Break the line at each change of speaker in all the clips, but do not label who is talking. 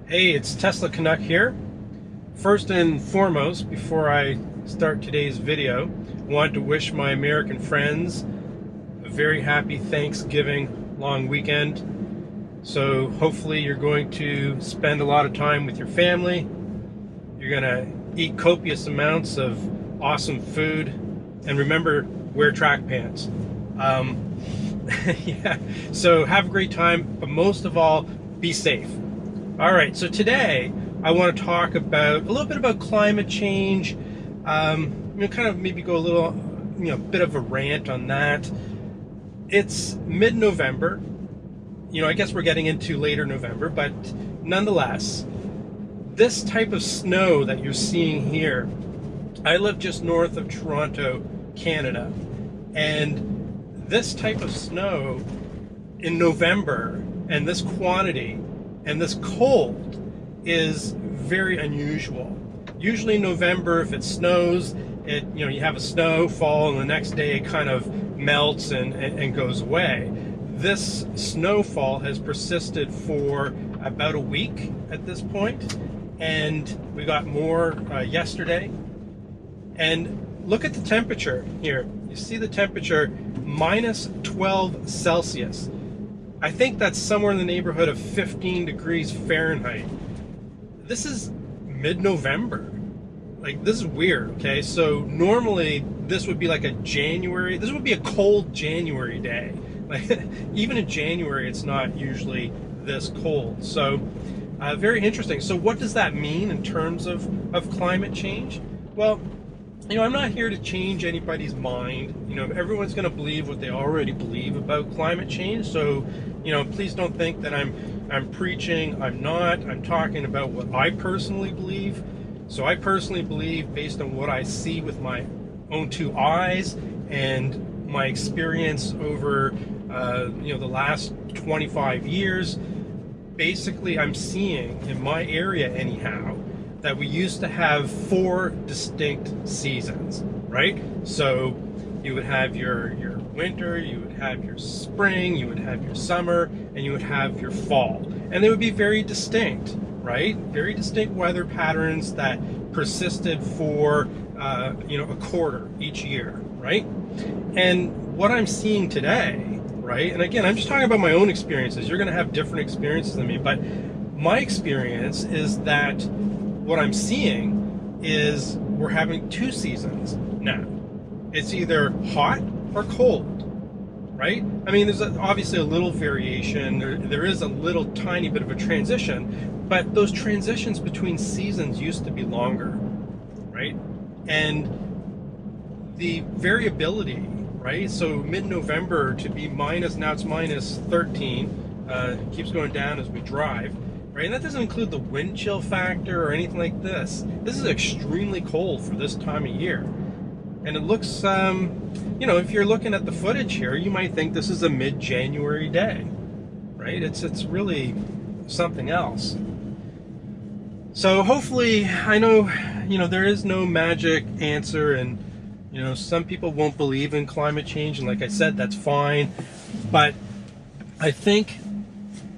Hey, it's Tesla Canuck here. First and foremost, before I start today's video, I wanted to wish my American friends a very happy Thanksgiving long weekend. So hopefully you're going to spend a lot of time with your family. You're going to eat copious amounts of awesome food, and remember, wear track pants. Yeah, so have a great time, but most of all, be safe. All right, so today I want to talk about a little bit about climate change. Kind of maybe go a little, bit of a rant on that. It's mid-November. I guess we're getting into later November, but nonetheless, this type of snow that you're seeing here, I live just north of Toronto, Canada, and this type of snow in November and this quantity and this cold is very unusual. Usually in November, if it snows, you have a snowfall, and the next day it kind of melts and goes away. This snowfall has persisted for about a week at this point, and we got more yesterday. And look at the temperature here. You see the temperature, minus 12 Celsius. I think that's somewhere in the neighborhood of 15 degrees Fahrenheit. This is mid-November. Like, this is weird, okay? So normally this would be like this would be a cold January day. Like, even in January, it's not usually this cold. So very interesting. So what does that mean in terms of climate change? Well, I'm not here to change anybody's mind. Everyone's going to believe what they already believe about climate change. So, please don't think that I'm preaching. I'm not. I'm talking about what I personally believe. So I personally believe, based on what I see with my own two eyes and my experience over, the last 25 years, basically I'm seeing in my area anyhow, that we used to have 4 distinct seasons, right? So you would have your winter, you would have your spring, you would have your summer, and you would have your fall. And they would be very distinct, right? Very distinct weather patterns that persisted for, a quarter each year, right? And what I'm seeing today, right? And again, I'm just talking about my own experiences. You're going to have different experiences than me, but my experience is that what I'm seeing is we're having 2 seasons now. It's either hot or cold, right? I mean, there's obviously a little variation. There is a little tiny bit of a transition, but those transitions between seasons used to be longer, right? And the variability, right? So mid-November to be now it's minus 13, keeps going down as we drive. Right? And that doesn't include the wind chill factor or anything like this. This is extremely cold for this time of year. And it looks, if you're looking at the footage here, you might think this is a mid-January day, right? It's really something else. So hopefully, I know, there is no magic answer, and, some people won't believe in climate change, and like I said, that's fine. But I think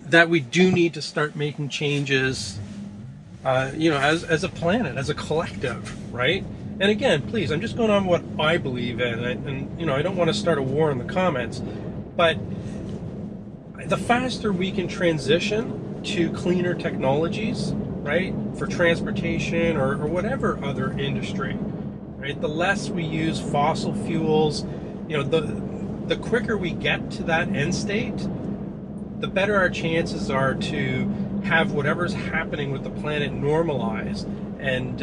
that we do need to start making changes, as a planet, as a collective, right? And again, please, I'm just going on what I believe in, and I don't want to start a war in the comments, but the faster we can transition to cleaner technologies, right, for transportation or whatever other industry, right, the less we use fossil fuels, the quicker we get to that end state, the better our chances are to have whatever's happening with the planet normalized. And,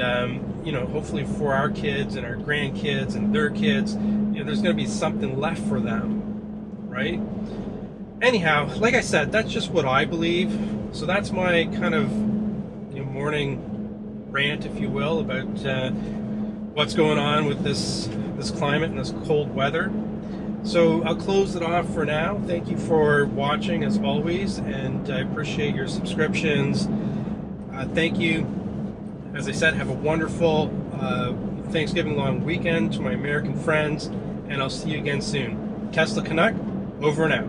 hopefully for our kids and our grandkids and their kids, there's going to be something left for them, right? Anyhow, like I said, that's just what I believe. So that's my kind of morning rant, if you will, about what's going on with this climate and this cold weather. So I'll close it off for now. Thank you for watching, as always, and I appreciate your subscriptions. Thank you. As I said, have a wonderful Thanksgiving long weekend to my American friends, and I'll see you again soon. Tesla Canuck, over and out.